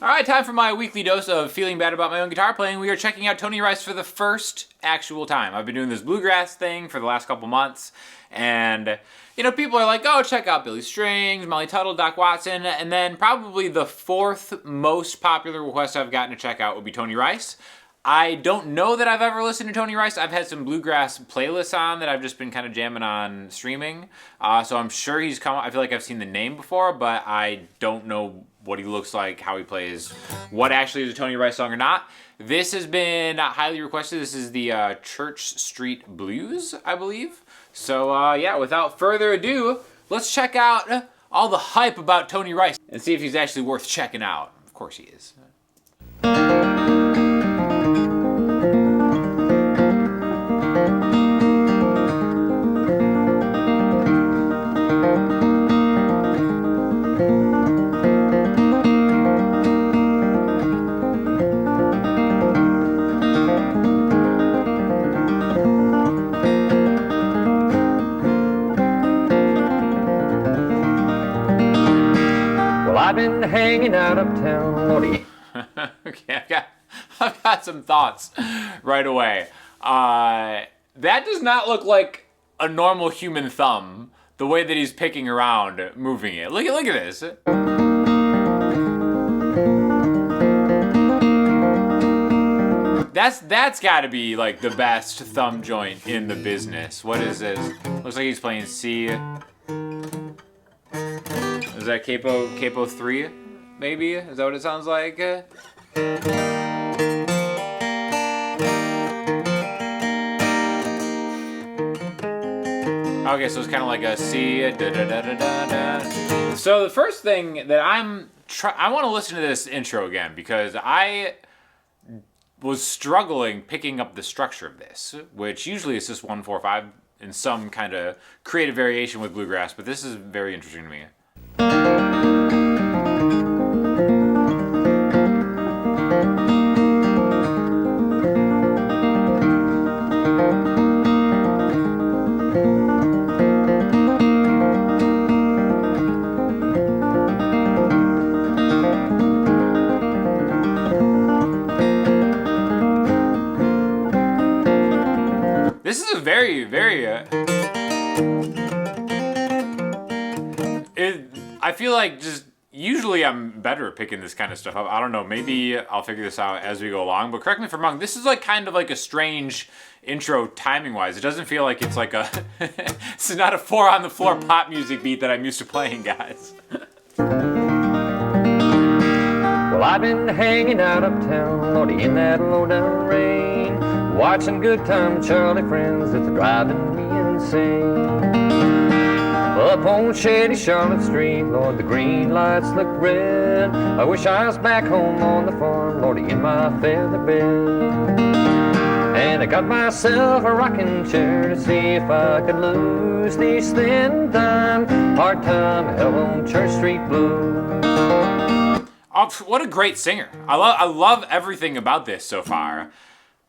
All right, time for my weekly dose of feeling bad about my own guitar playing. We are checking out Tony Rice for the first actual time. I've been doing this bluegrass thing for the last couple months, and people are like, oh, check out Billy Strings, Molly Tuttle, Doc Watson, and then probably the fourth most popular request I've gotten to check out would be Tony Rice. I don't know that I've ever listened to Tony Rice. I've had some bluegrass playlists on that I've just been kind of jamming on streaming. So I'm sure he's come. I feel like I've seen the name before, but I don't know what he looks like, how he plays, what actually is a Tony Rice song or not. This has been highly requested. This is the Church Street Blues, I believe. So yeah, without further ado, let's check out all the hype about Tony Rice and see if he's actually worth checking out. Of course he is. I've been hanging out uptown, Lordy. Okay, I've got some thoughts right away. That does not look like a normal human thumb, the way that he's picking around, moving it. Look at this. That's got to be like the best thumb joint in the business. What is this? Looks like he's playing C. Is that Capo 3, maybe? Is that what it sounds like? Okay, so it's kind of like a C. So the first thing that I want to listen to this intro again because I was struggling picking up the structure of this, which usually is just 1-4-5 in some kind of creative variation with bluegrass, but this is very interesting to me. This is a very, very I feel like just usually I'm better at picking this kind of stuff up. I don't know, maybe I'll figure this out as we go along, but correct me if I'm wrong. This is like kind of like a strange intro timing wise. It doesn't feel like it's like a this is not a 4 on the floor pop music beat that I'm used to playing, guys. Well, I've been hanging out uptown, Lordy, in that low down rain, watching Good Time Charlie friends that's driving me insane. Up on shady Charlotte Street, Lord, the green lights look red. I wish I was back home on the farm, Lordy, in my feather bed. And I got myself a rocking chair to see if I could lose these thin time, hard time, hell on Church Street Blues. Oh, what a great singer. I love everything about this so far.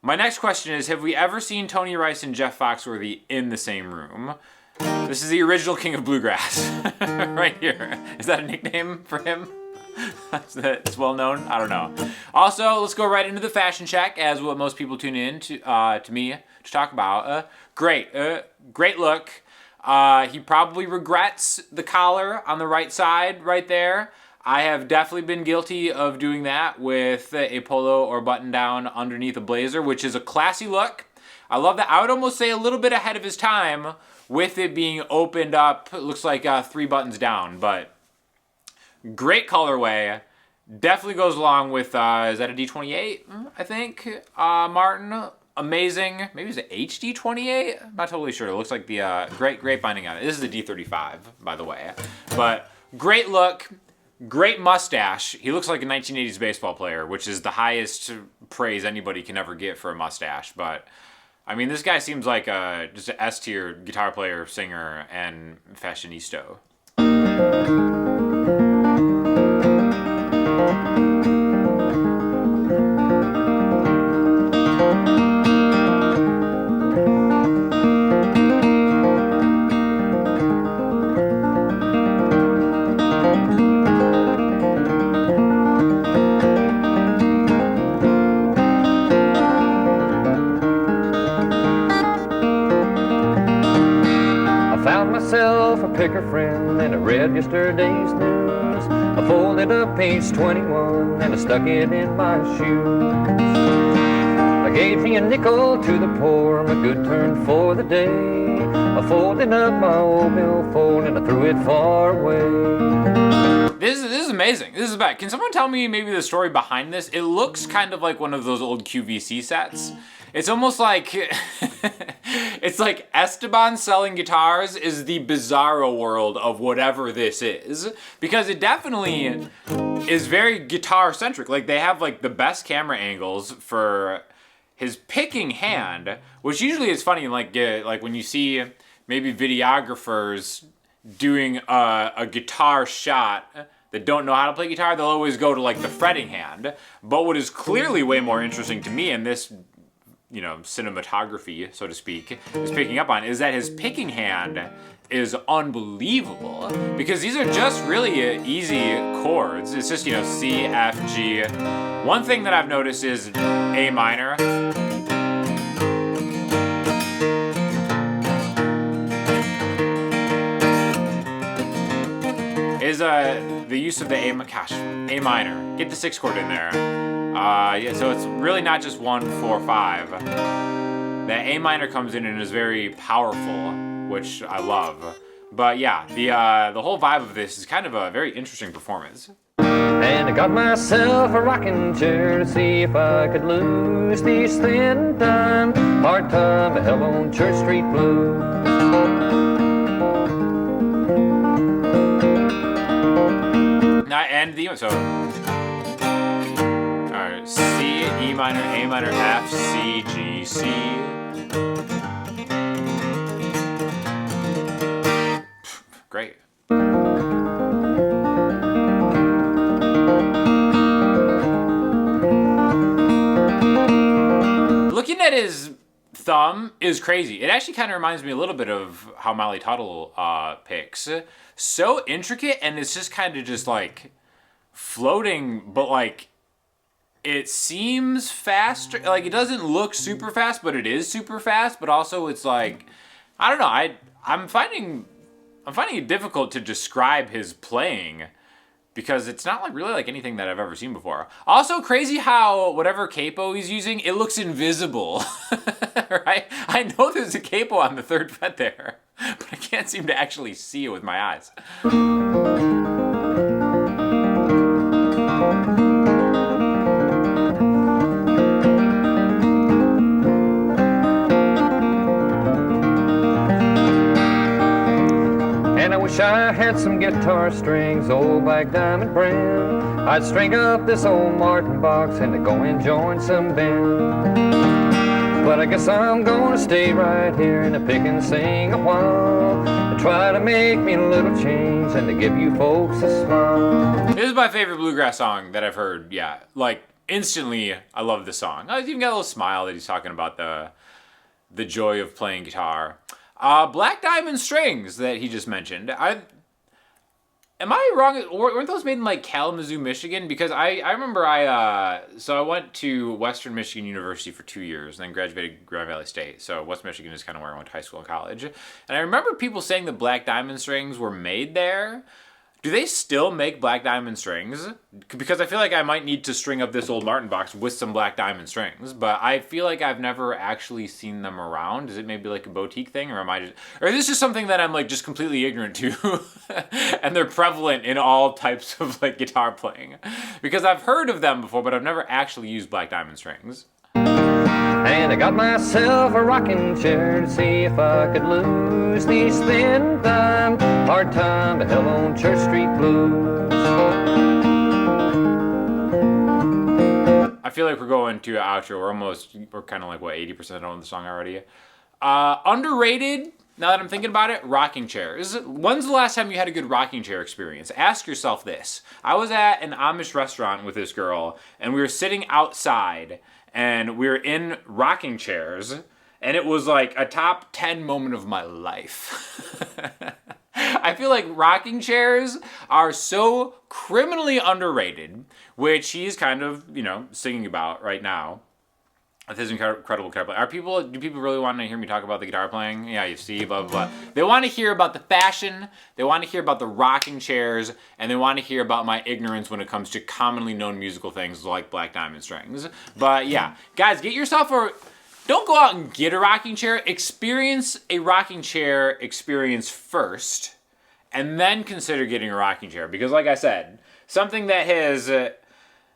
My next question is, have we ever seen Tony Rice and Jeff Foxworthy in the same room? This is the original king of bluegrass right here. Is that a nickname for him? It's well known? I don't know. Also, let's go right into the fashion check, as what most people tune in to me to talk about. Great look. He probably regrets the collar on the right side right there. I have definitely been guilty of doing that with a polo or button down underneath a blazer, which is a classy look. I love that. I would almost say a little bit ahead of his time with it being opened up. It looks like 3 buttons down, but great colorway. Definitely goes along with, is that a D28? I think, Martin. Amazing. Maybe it's an HD28? I'm not totally sure. It looks like the, great binding on it. This is a D35, by the way. But great look. Great mustache. He looks like a 1980s baseball player, which is the highest praise anybody can ever get for a mustache. But, I mean, this guy seems like just an S-tier guitar player, singer, and fashionista. read yesterday's news. I folded up page 21 and I stuck it in my shoes. I gave me a nickel to the poor, my good turn for the day. I folded up my old billfold and I threw it far away. This is amazing. This is bad. Can someone tell me maybe the story behind this? It looks kind of like one of those old QVC sets. It's almost like it's like Esteban selling guitars is the bizarro world of whatever this is, because it definitely is very guitar centric. Like they have like the best camera angles for his picking hand, which usually is funny. Like when you see maybe videographers doing a guitar shot that don't know how to play guitar, they'll always go to like the fretting hand. But what is clearly way more interesting to me in this, you know, cinematography, so to speak, is picking up on is that his picking hand is unbelievable, because these are just really easy chords. It's just, you know, C, F, G. One thing that I've noticed is A minor. Is the use of the A minor. Get the 6 chord in there. Yeah, so it's really not just 1, 4, 5. The A minor comes in and is very powerful, which I love. But yeah, the whole vibe of this is kind of a very interesting performance. And I got myself a rocking chair to see if I could lose these thin time, hard time to hell on Church Street blues. And the so alright, C, E minor, A minor, F, C, G, C. Great. Looking at his thumb is crazy. It actually kind of reminds me a little bit of how Molly Tuttle picks. So intricate, and it's just kind of just like floating, but like it seems faster. Like it doesn't look super fast, but it is super fast. But also it's like, I don't know. I'm finding it difficult to describe his playing, because it's not like really like anything that I've ever seen before. Also crazy how whatever capo he's using, it looks invisible, right? I know there's a capo on the 3rd fret there, but I can't seem to actually see it with my eyes. And I wish I had some guitar strings, old black diamond brand. I'd string up this old Martin box and go and join some band. But I guess I'm gonna stay right here and pick and sing a while, and try to make me a little change and to give you folks a smile. This is my favorite bluegrass song that I've heard. Yeah, like instantly, I love the song. I even got a little smile that he's talking about the joy of playing guitar. Black Diamond Strings that he just mentioned. Am I wrong? Weren't those made in like Kalamazoo, Michigan? Because I remember so I went to Western Michigan University for 2 years and then graduated Grand Valley State. So West Michigan is kind of where I went to high school and college. And I remember people saying the Black Diamond Strings were made there. Do they still make Black Diamond Strings? Because I feel like I might need to string up this old Martin box with some Black Diamond Strings, but I feel like I've never actually seen them around. Is it maybe like a boutique thing, or is this just something that I'm like just completely ignorant to, and they're prevalent in all types of like guitar playing? Because I've heard of them before, but I've never actually used Black Diamond Strings. And I got myself a rocking chair to see if I could lose these thin time, hard time to hell on Church Street blues. I feel like we're going to an outro. We're kind of like, what, 80% on the song already? Underrated, now that I'm thinking about it, rocking chairs. When's the last time you had a good rocking chair experience? Ask yourself this. I was at an Amish restaurant with this girl, and we were sitting outside, and we were in rocking chairs, and it was like a top 10 moment of my life. I feel like rocking chairs are so criminally underrated, which he's kind of, singing about right now. with his incredible guitar playing. Do people really want to hear me talk about the guitar playing? Yeah, you see, blah, blah, blah. They want to hear about the fashion, they want to hear about the rocking chairs, and they want to hear about my ignorance when it comes to commonly known musical things like Black Diamond Strings. But yeah, guys, get yourself don't go out and get a rocking chair. Experience a rocking chair experience first, and then consider getting a rocking chair. Because like I said, something that has...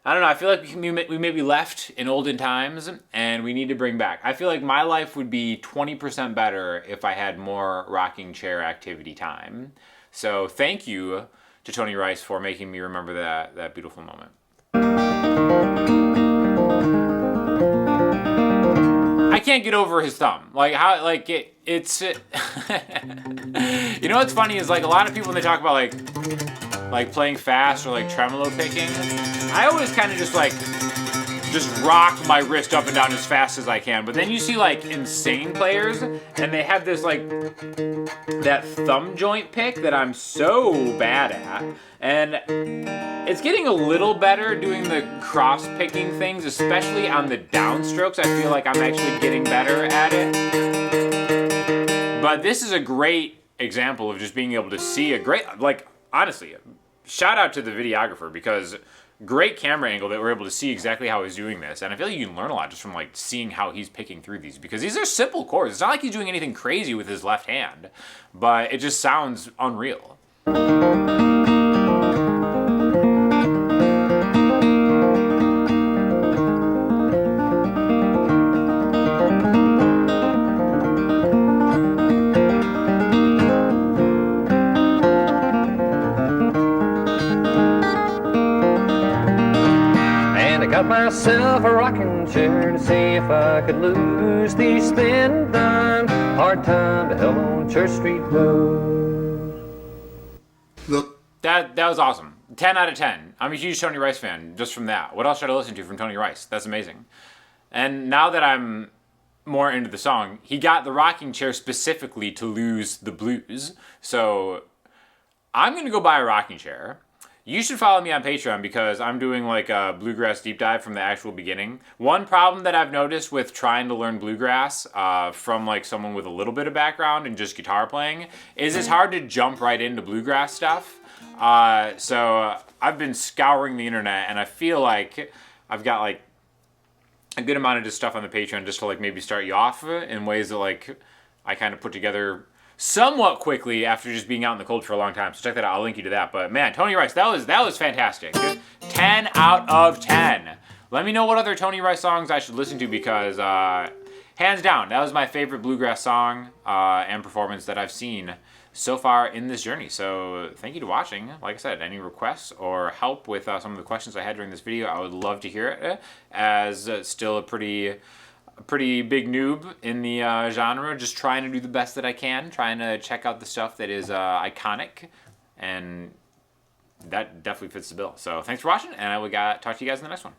I don't know, I feel like we may be left in olden times and we need to bring back. I feel like my life would be 20% better if I had more rocking chair activity time. So thank you to Tony Rice for making me remember that beautiful moment. I can't get over his thumb. Like how, like it's you know what's funny is like a lot of people when they talk about like playing fast or like tremolo picking, I always kind of just rock my wrist up and down as fast as I can. But then you see like insane players and they have this like that thumb joint pick that I'm so bad at. And it's getting a little better doing the cross picking things, especially on the downstrokes. I feel like I'm actually getting better at it. But this is a great example of just being able to see a great, like, honestly, shout out to the videographer because great camera angle that we're able to see exactly how he's doing this. And I feel like you can learn a lot just from like seeing how he's picking through these because these are simple chords. It's not like he's doing anything crazy with his left hand, but it just sounds unreal. Got myself a rocking chair to see if I could lose these thin and done. Hard time to hell on Church Street Blues. That was awesome. 10 out of 10. I'm a huge Tony Rice fan just from that. What else should I listen to from Tony Rice? That's amazing. And now that I'm more into the song, he got the rocking chair specifically to lose the blues. So I'm going to go buy a rocking chair. You should follow me on Patreon because I'm doing like a bluegrass deep dive from the actual beginning. One problem that I've noticed with trying to learn bluegrass from like someone with a little bit of background and just guitar playing is it's hard to jump right into bluegrass stuff. So I've been scouring the internet and I feel like I've got like a good amount of just stuff on the Patreon just to like maybe start you off in ways that like I kind of put together somewhat quickly after just being out in the cold for a long time. So check that out. I'll link you to that. But man, Tony Rice, that was fantastic. 10 out of 10. Let me know what other Tony Rice songs I should listen to because hands down, that was my favorite bluegrass song and performance that I've seen so far in this journey. So thank you to watching. Like I said, any requests or help with some of the questions I had during this video, I would love to hear it as still a pretty big noob in the genre, just trying to do the best that I can, trying to check out the stuff that is iconic, and that definitely fits the bill. So thanks for watching, and I will talk to you guys in the next one.